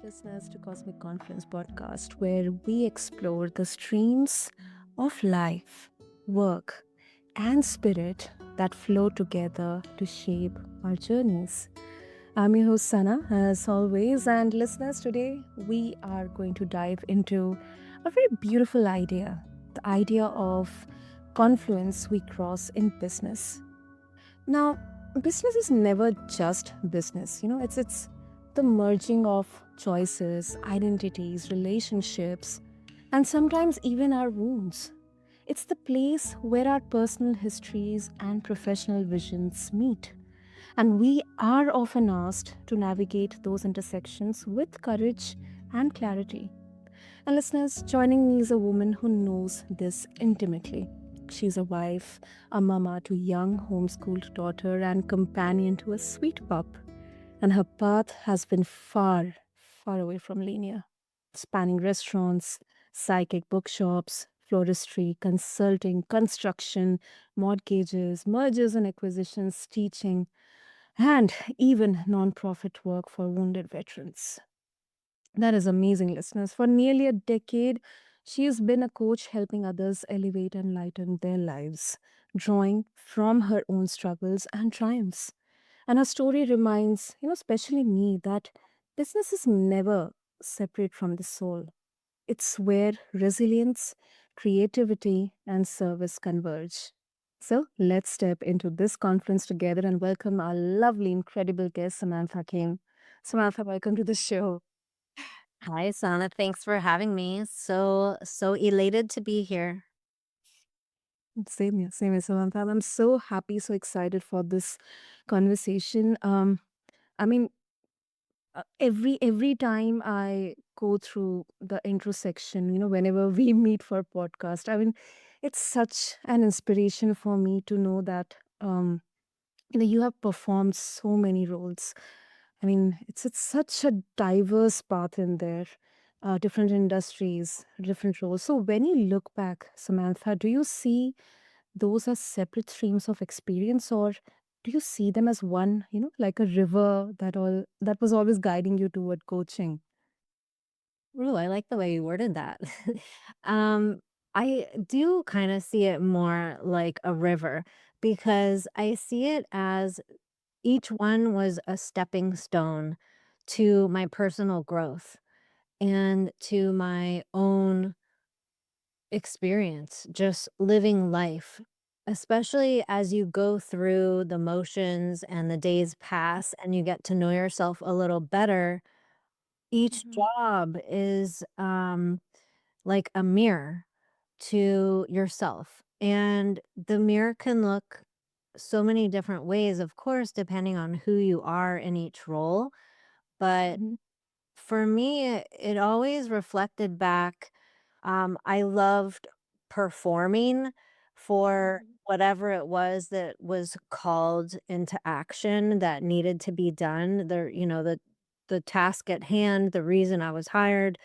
listeners to Cosmic Confluence Podcast, where we explore the streams of life, work, and spirit that flow together to shape our journeys. I'm your host Sana, as always, and listeners, today we are going to dive into a very beautiful idea, the idea of confluence we cross in business. Now, business is never just business. It's the merging of choices, identities, relationships, and sometimes even our wounds. It's the place where our personal histories and professional visions meet. And we are often asked to navigate those intersections with courage and clarity. And listeners, joining me is a woman who knows this intimately. She's a wife, a mama to young homeschooled daughter, and companion to a sweet pup. And her path has been far, far away from linear, spanning restaurants, psychic bookshops, floristry, consulting, construction, mortgages, mergers and acquisitions, teaching, and even nonprofit work for wounded veterans. That is amazing, listeners. For nearly a decade, she has been a coach helping others elevate and lighten their lives, drawing from her own struggles and triumphs. And her story reminds, especially me, that business is never separate from the soul. It's where resilience, creativity, and service converge. So let's step into this conference together and welcome our lovely, incredible guest, Samantha Kane. Samantha, welcome to the show. Hi, Sana. Thanks for having me. So elated to be here. Same here, Samantha. I'm so happy, so excited for this conversation. I mean, every time I go through the intro section, whenever we meet for a podcast, it's such an inspiration for me to know that you have performed so many roles. It's such a diverse path in there, different industries, different roles. So when you look back, Samantha, do you see those as separate streams of experience, or do you see them as one, like a river that was always guiding you toward coaching? Ooh, I like the way you worded that. um, I do kind of see it more like a river because I see it as each one was a stepping stone to my personal growth and to my own experience, just living life. Especially as you go through the motions and the days pass and you get to know yourself a little better, each Mhm. job is like a mirror to yourself. And the mirror can look so many different ways, of course, depending on who you are in each role. But Mhm. for me, it always reflected back. I loved performing for Mhm. whatever it was that was called into action that needed to be done. The task at hand, the reason I was hired,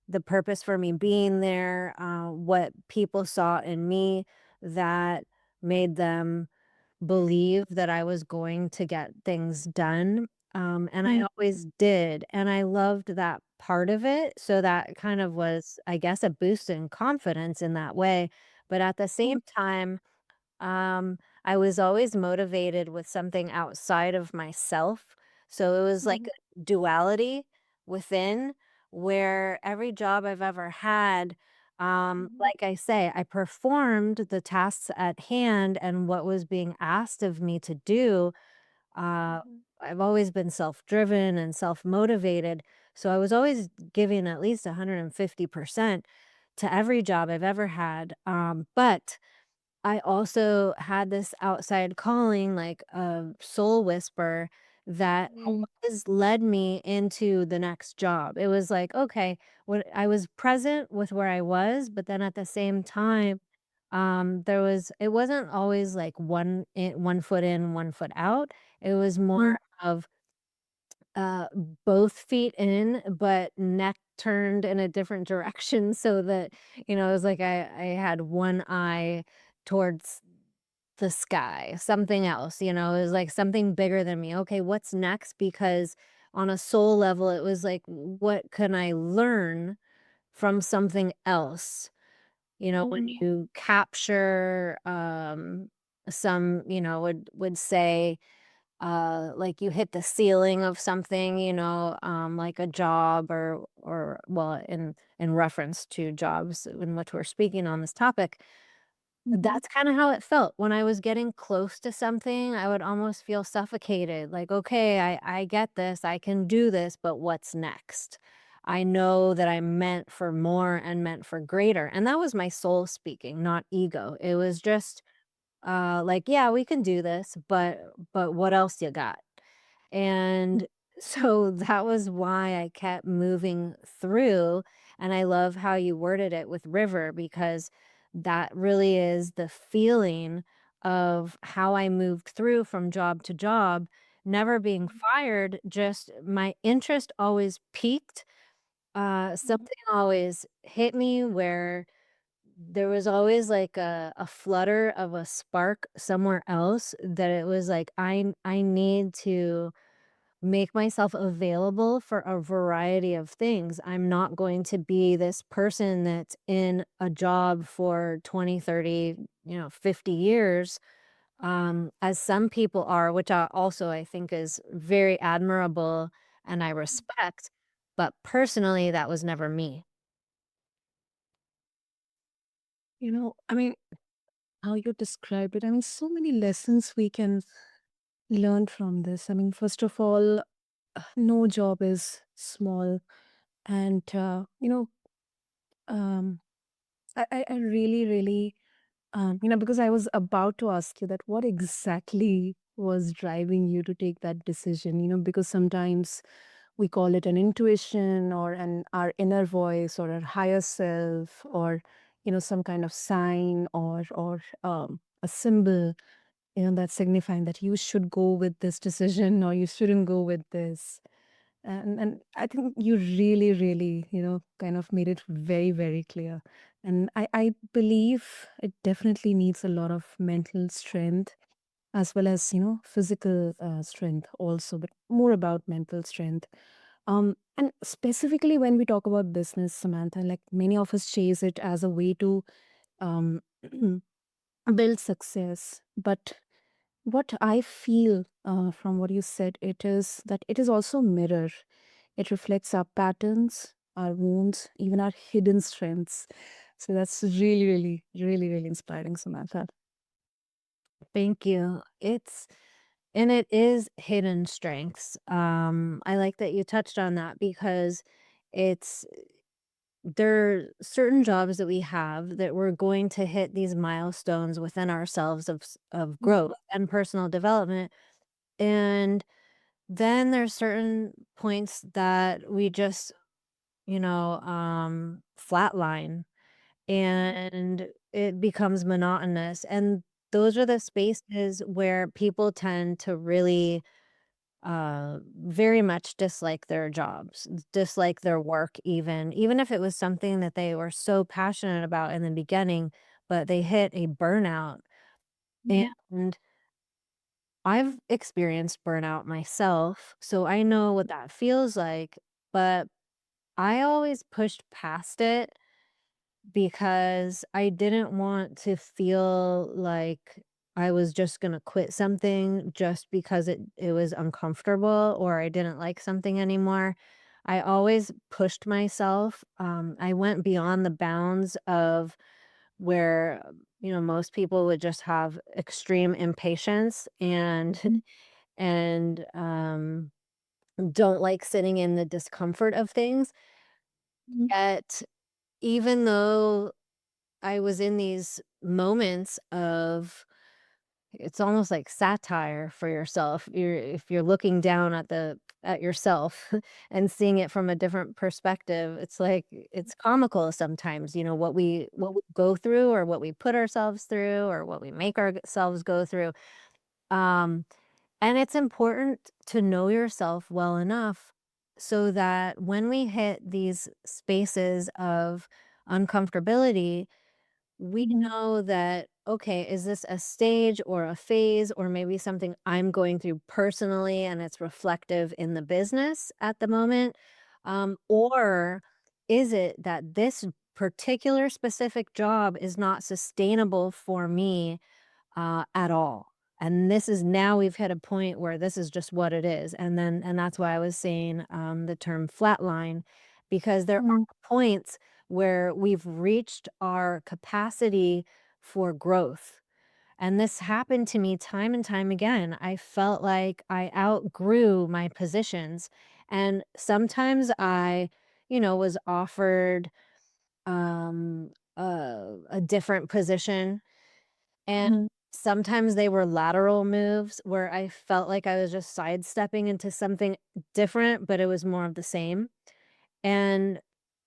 the purpose for me being there, what people saw in me that made them believe that I was going to get things done, and I Mhm. always did, and I loved that part of it, so that kind of was, I guess, a boost in confidence in that way, but at the same time, I was always motivated with something outside of myself. So it was like Mhm. a duality within where every job I've ever had, Mhm. like I say, I performed the tasks at hand and what was being asked of me to do. Uh, Mhm. I've always been self driven and self motivated. So I was always giving at least 150% to every job I've ever had. But I also had this outside calling, like a soul whisper that Mhm. always led me into the next job. It was like, okay, when I was present with where I was, but then at the same time, it wasn't always like one foot in, one foot out. It was Mhm. more of uh, both feet in, but neck turned in a different direction so that, it was like I had one eye towards the sky, something else, it was like something bigger than me. Okay, what's next? Because on a soul level, it was like, what can I learn from something else? You know, when you capture, some, would say, like you hit the ceiling of something, like a job or well, in reference to jobs in which we're speaking on this topic, Mhm. that's kinda how it felt. When I was getting close to something, I would almost feel suffocated, like, "Okay, I get this, I can do this, but what's next?" I know that I'm meant for more and meant for greater, and that was my soul speaking, not ego. It was just, like, "Yeah, we can do this, but what else you got?" And so that was why I kept moving through, and I love how you worded it with river because that really is the feeling of how I moved through from job to job, never being fired, just my interest always peaked. Something always hit me where there was always like a flutter of a spark somewhere else that it was like I need to make myself available for a variety of things. I'm not going to be this person that's in a job for 20, 30, 50 years, as some people are, which I think is very admirable and I respect. But personally, that was never me. I mean, how you describe it, I mean, so many lessons we can learn from this. I mean, first of all, no job is small. And, um, I really, really, because I was about to ask you that what exactly was driving you to take that decision, because sometimes we call it an intuition or our inner voice or our higher self or, some kind of sign or a symbol, that's signifying that you should go with this decision or you shouldn't go with this. And I think you really, really, kind of made it very, very clear. And I believe it definitely needs a lot of mental strength as well as, physical strength also, but more about mental strength. And specifically when we talk about business, Samantha, like many of us chase it as a way to um, build success. But what I feel from what you said, it is that it is also mirror. It reflects our patterns, our wounds, even our hidden strengths. So that's really, really, really, really inspiring, Samantha. Thank you. It is hidden strengths. I like that you touched on that because it's there are certain jobs that we have that we're going to hit these milestones within ourselves of Mhm. growth and personal development. And then there's certain points that we just, flatline and it becomes monotonous. And those are the spaces where people tend to really very much dislike their jobs, dislike their work even if it was something that they were so passionate about in the beginning, but they hit a burnout. Mhm. And I've experienced burnout myself, so I know what that feels like, but I always pushed past it because I didn't want to feel like I was just gonna quit something just because it was uncomfortable or I didn't like something anymore. I always pushed myself. I went beyond the bounds of where, most people would just have extreme impatience and Mhm. and don't like sitting in the discomfort of things. Mhm. Yet, even though I was in these moments of it's almost like satire for yourself. If you're looking down at yourself and seeing it from a different perspective, it's like it's comical sometimes, what we go through or what we put ourselves through or what we make ourselves go through. Um and it's important to know yourself well enough so that when we hit these spaces of uncomfortability, we Mhm. know that, okay, is this a stage or a phase or maybe something I'm going through personally and it's reflective in the business at the moment? Or is it that this particular specific job is not sustainable for me at all? And this is now we've hit a point where this is just what it is. And that's why I was saying the term flatline, because there Mhm. are points where we've reached our capacity for growth. And this happened to me time and time again. I felt like I outgrew my positions. And sometimes I was offered a different position, and Mhm. sometimes they were lateral moves where I felt like I was just sidestepping into something different, but it was more of the same. And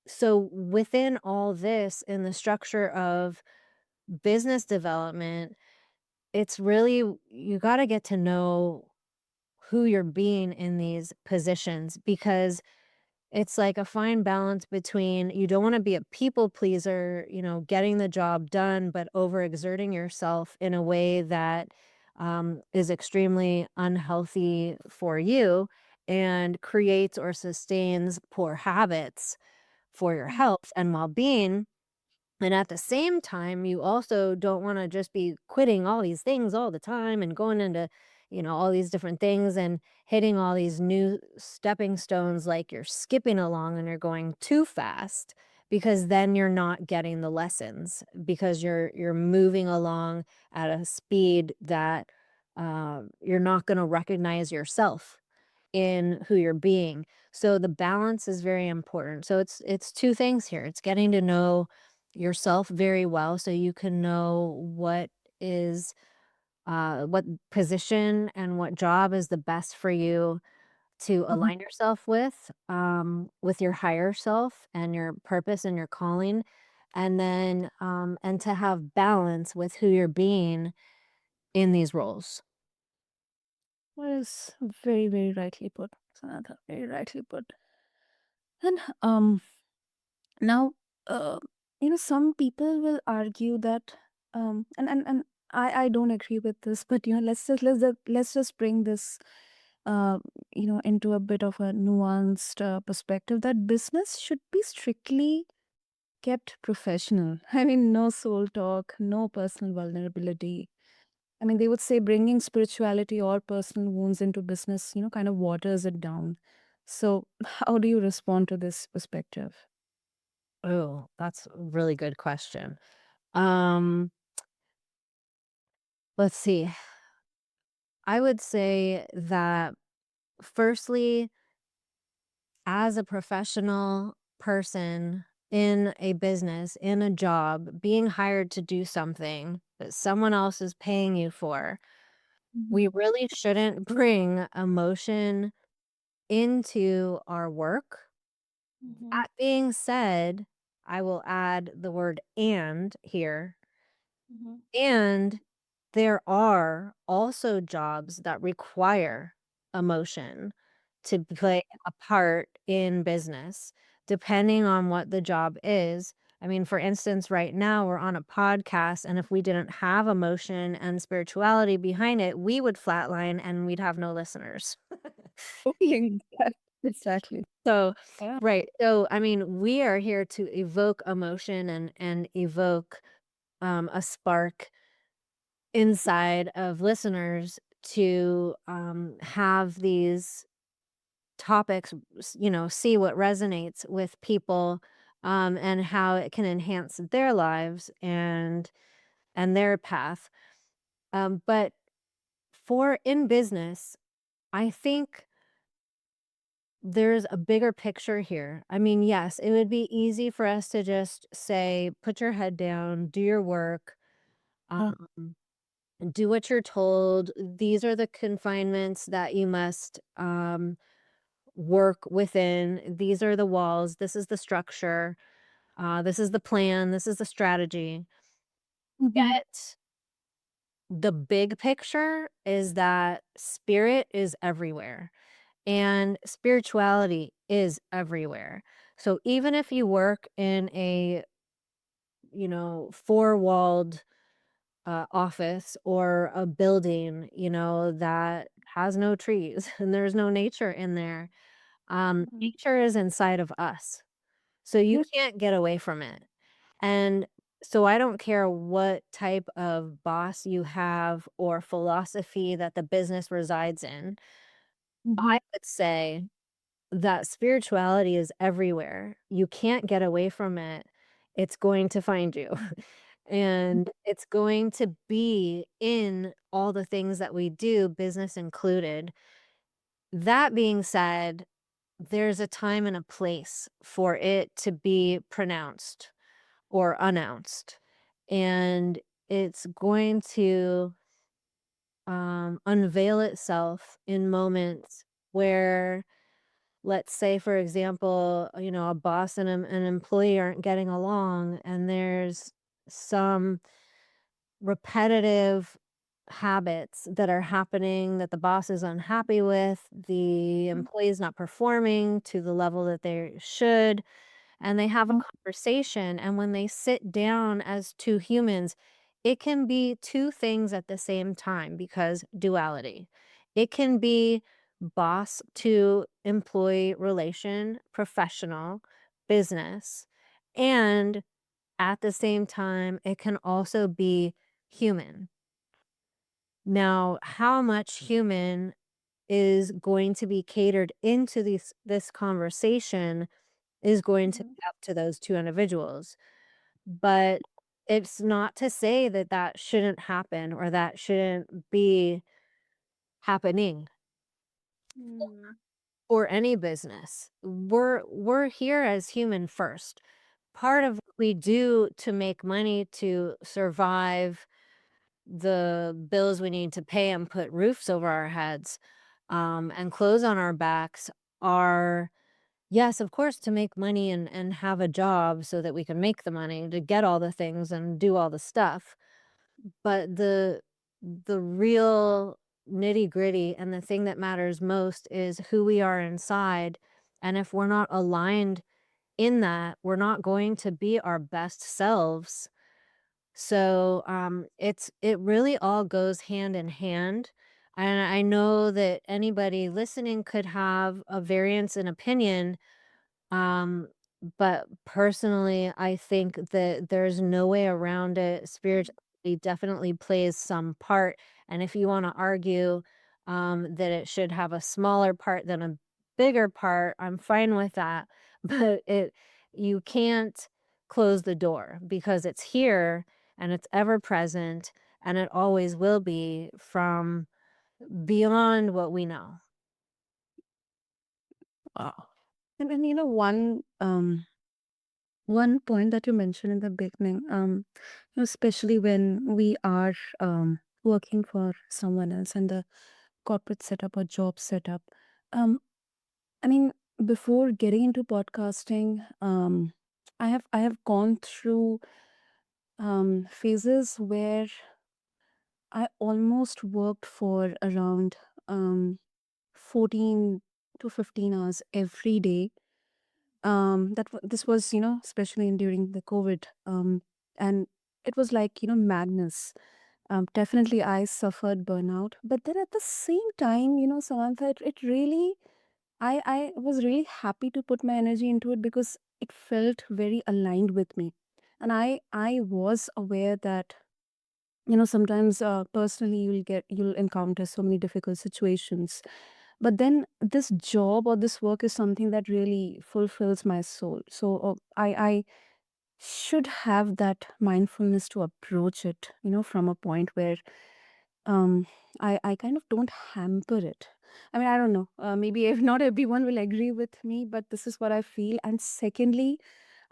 so within all this, in the structure of business development, it's really you got to get to know who you're being in these positions, because it's like a fine balance between you don't want to be a people pleaser, getting the job done, but overexerting yourself in a way that is extremely unhealthy for you and creates or sustains poor habits for your health and well being. And at the same time, you also don't want to just be quitting all these things all the time and going into all these different things and hitting all these new stepping stones like you're skipping along and you're going too fast, because then you're not getting the lessons because you're moving along at a speed that you're not going to recognize yourself in who you're being. So the balance is very important. So it's two things here. It's getting to know yourself very well so you can know is what position and what job is the best for you to Mhm. align yourself with your higher self and your purpose and your calling, and then and to have balance with who you're being in these roles. That is very, very rightly put, Samantha. Very rightly put. And now, uh, some people will argue that, and I don't agree with this, but let's just bring this, uh, into a bit of a nuanced perspective that business should be strictly kept professional. I mean, no soul talk, no personal vulnerability. I mean, they would say bringing spirituality or personal wounds into business, kind of waters it down. So, how do you respond to this perspective? Oh, that's a really good question. Um, let's see. I would say that firstly, as a professional person in a business, in a job, being hired to do something that someone else is paying you for, Mhm. we really shouldn't bring emotion into our work. Mhm. That being said, I will add the word and here. Mhm. And there are also jobs that require emotion to play a part in business, depending on what the job is. I mean, for instance, right now we're on a podcast, and if we didn't have emotion and spirituality behind it, we would flatline and we'd have no listeners. Okay, exactly. So, Yeah. right. So, I mean, we are here to evoke emotion and evoke a spark inside of listeners to have these topics, see what resonates with people, and how it can enhance their lives and their path. But for in business, I think there's a bigger picture here. I mean, yes, it would be easy for us to just say, put your head down, do your work. Um, do what you're told. These are the confinements that you must work within. These are the walls. This is the structure. This is the plan. This is the strategy. Mhm. Yet, the big picture is that spirit is everywhere and spirituality is everywhere. So, even if you work in a four walled office or a building, that has no trees and there's no nature in there. Mhm. Nature is inside of us, so you Yes. can't get away from it. And so I don't care what type of boss you have or philosophy that the business resides in. I Mhm. would say that spirituality is everywhere. You can't get away from it. It's going to find you. And it's going to be in all the things that we do, business included. That being said, there's a time and a place for it to be pronounced or announced. And it's going to unveil itself in moments where, let's say, for example, a boss and an employee aren't getting along, and there's some repetitive habits that are happening that the boss is unhappy with, the employee is not performing to the level that they should, and they have a Mhm. conversation. And when they sit down as two humans, it can be two things at the same time because duality. It can be boss to employee relation, professional, business, and at the same time, it can also be human. Now, how much human is going to be catered into this conversation is going to Mhm. be up to those two individuals. But it's not to say that that shouldn't happen or that shouldn't be happening Mm. for any business. We're here as human first. Part of what we do to make money to survive the bills we need to pay and put roofs over our heads, and clothes on our backs are, yes, of course, to make money and have a job so that we can make the money to get all the things and do all the stuff. But the real nitty-gritty and the thing that matters most is who we are inside. And if we're not aligned in that, we're not going to be our best selves. So it really all goes hand in hand. And I know that anybody listening could have a variance in opinion, um, but personally, I think that there's no way around it. Spirituality definitely plays some part. And if you want to argue that it should have a smaller part than a bigger part, I'm fine with that. But you can't close the door because it's here and it's ever present and it always will be from beyond what we know. Wow. And then one point that you mentioned in the beginning, especially when we are working for someone else and the corporate setup or job setup. Um, I mean, before getting into podcasting, I have gone through phases where I almost worked for around 14 to 15 hours every day. This was, especially during the COVID, and it was like, madness. Definitely I suffered burnout, but then at the same time, Samantha, it really, I was really happy to put my energy into it because it felt very aligned with me. And I was aware that, sometimes personally you'll encounter so many difficult situations, but then this job or this work is something that really fulfills my soul. So I should have that mindfulness to approach it, from a point where um I kind of don't hamper it. I mean, I don't know, maybe if not everyone will agree with me, but this is what I feel. And secondly,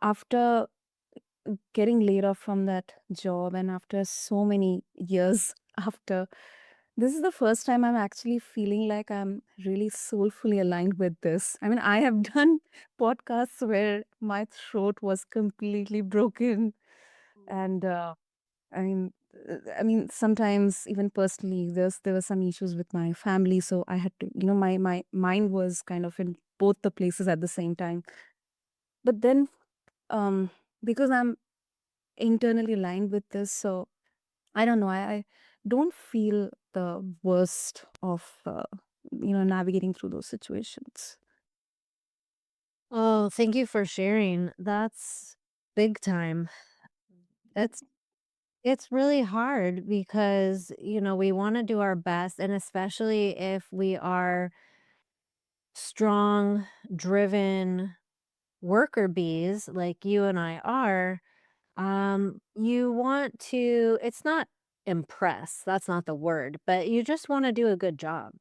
after getting laid off from that job and after so many years after, this is the first time I'm actually feeling like I'm really soulfully aligned with this. I mean, I have done podcasts where my throat was completely broken, and I mean, sometimes even personally, there were some issues with my family, so I had to, my mind was kind of in both the places at the same time. But then, um, because I'm internally aligned with this, so I don't know. I don't feel the worst of navigating through those situations. Oh, thank you for sharing. That's big time. It's it's really hard because, we want to do our best, and especially if we are strong, driven worker bees like you and I are, you want to, it's not impress, that's not the word, but you just want to do a good job.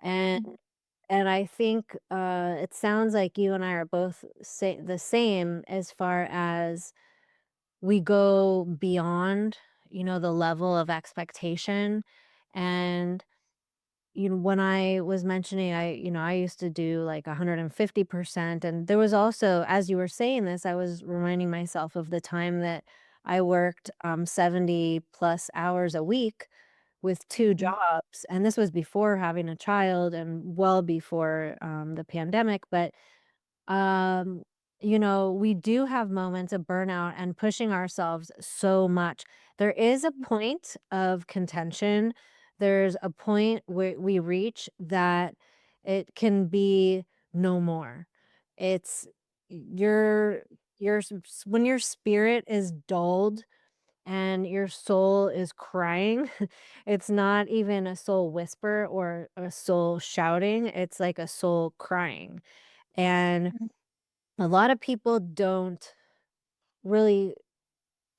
And and I think it sounds like you and I are both the same as far as we go beyond, the level of expectation. And when I was mentioning, I used to do like 150%. And there was also, as you were saying this, I was reminding myself of the time that I worked 70 plus hours a week with two Mhm. jobs. And this was before having a child and well before the pandemic. But um, we do have moments of burnout and pushing ourselves so much. There is a point of contention. There's a point where we reach that it can be no more. It's your when your spirit is dulled and your soul is crying. It's not even a soul whisper or a soul shouting. It's like a soul crying. And Mhm. a lot of people don't really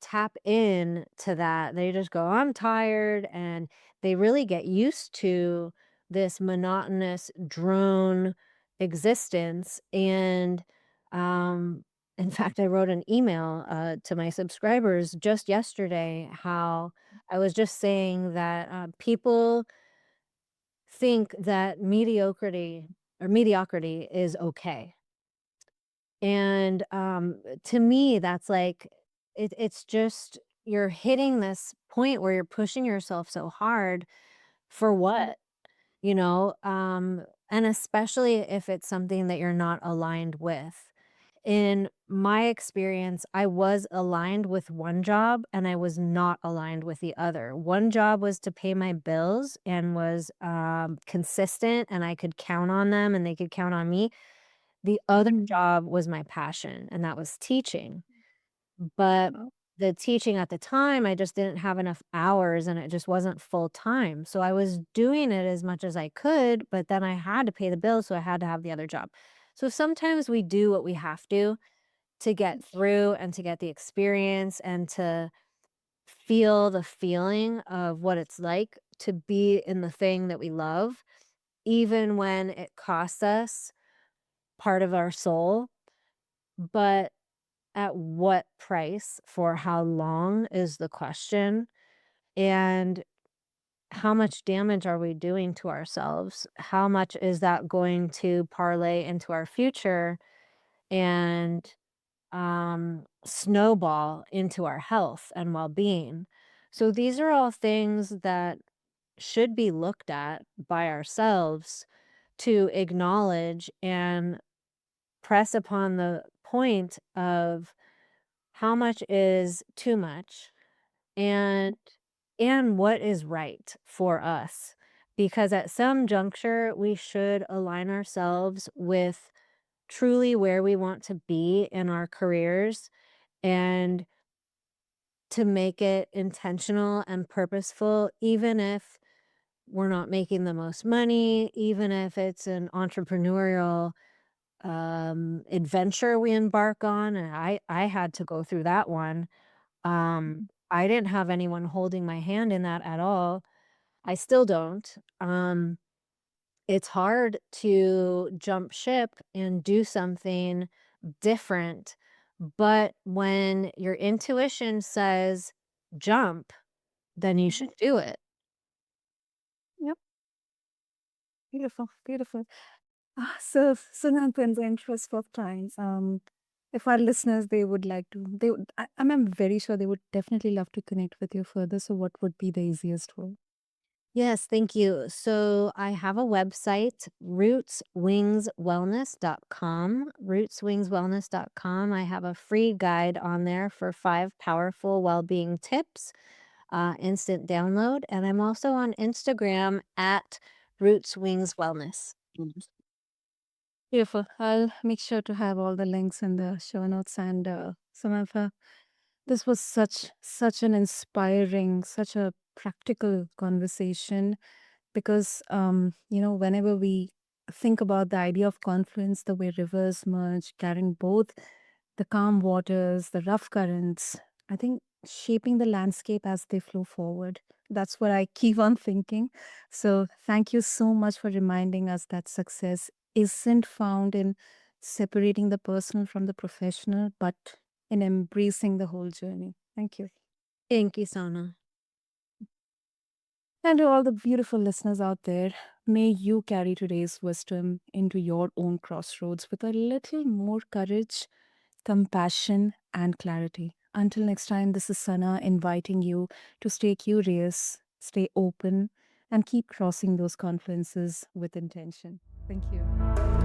tap in to that. They just go, I'm tired. And they really get used to this monotonous drone existence. And um, in fact, I wrote an email to my subscribers just yesterday how I was just saying that people think that mediocrity is okay. And, to me, that's like it's just you're hitting this point where you're pushing yourself so hard for Mhm. what? You know? And especially if it's something that you're not aligned with. In my experience, I was aligned with one job and I was not aligned with the other. One job was to pay my bills and was, consistent, and I could count on them and they could count on me. The other Mhm. job was my passion, and that was teaching. But Well, the teaching at the time, I just didn't have enough hours and it just wasn't full time. So I was doing it as much as I could, but then I had to pay the bills, so I had to have the other job. So sometimes we do what we have to get through and to get the experience and to feel the feeling of what it's like to be in the thing that we love, even when it costs us part of our soul. But at what price for how long is the question, and how much damage are we doing to ourselves? How much is that going to parlay into our future and, snowball into our health and well-being? So these are all things that should be looked at by ourselves to acknowledge and press upon the point of how much is too much, and what is right for us, because at some juncture we should align ourselves with truly where we want to be in our careers, and to make it intentional and purposeful, even if we're not making the most money, even if it's an entrepreneurial adventure we embark on. And I had to go through that one. I didn't have anyone holding my hand in that at all. I still don't. It's hard to jump ship and do something different, but when your intuition says jump, then you Mhm. should do it. Yep. Beautiful. Beautiful. So now, in the interest of times, if our listeners they would like to, I'm very sure they would definitely love to connect with you further. So, what would be the easiest way? Yes, thank you. So I have a website, rootswingswellness.com, rootswingswellness.com. I have a free guide on there for 5 powerful well-being tips. instant download. And I'm also on Instagram at Roots Wings Wellness. Beautiful. I'll make sure to have all the links in the show notes. And Samantha, this was such an inspiring, such a practical conversation because whenever we think about the idea of confluence, the way rivers merge, carrying both the calm waters, the rough currents, I think shaping the landscape as they flow forward. That's what I keep on thinking. So thank you so much for reminding us that success isn't found in separating the personal from the professional, but in embracing the whole journey. Thank you. Thank you, Sona. And to all the beautiful listeners out there, may you carry today's wisdom into your own crossroads with a little more courage, compassion, and clarity. Until next time, this is Sana inviting you to stay curious, stay open, and keep crossing those confluences with intention. Thank you.